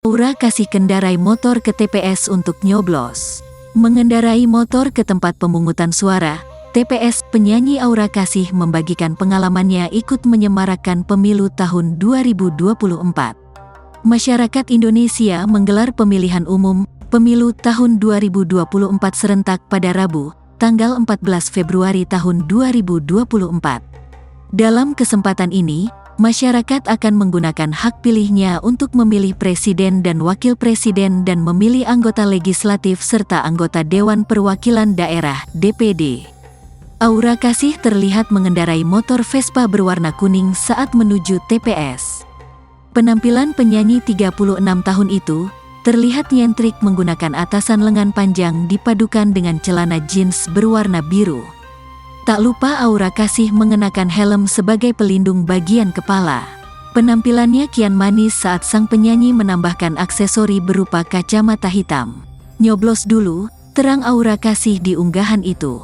Aura Kasih kendarai motor ke TPS untuk nyoblos. Mengendarai motor ke tempat pemungutan suara, TPS, penyanyi Aura Kasih membagikan pengalamannya ikut menyemarakan pemilu tahun 2024. Masyarakat Indonesia menggelar pemilihan umum, pemilu tahun 2024 serentak pada Rabu, tanggal 14 Februari tahun 2024. Dalam kesempatan ini, masyarakat akan menggunakan hak pilihnya untuk memilih presiden dan wakil presiden dan memilih anggota legislatif serta anggota Dewan Perwakilan Daerah (DPD). Aura Kasih terlihat mengendarai motor Vespa berwarna kuning saat menuju TPS. Penampilan penyanyi 36 tahun itu terlihat nyentrik menggunakan atasan lengan panjang dipadukan dengan celana jeans berwarna biru. Tak lupa Aura Kasih mengenakan helm sebagai pelindung bagian kepala. Penampilannya kian manis saat sang penyanyi menambahkan aksesori berupa kacamata hitam. "Nyoblos dulu," terang Aura Kasih di unggahan itu.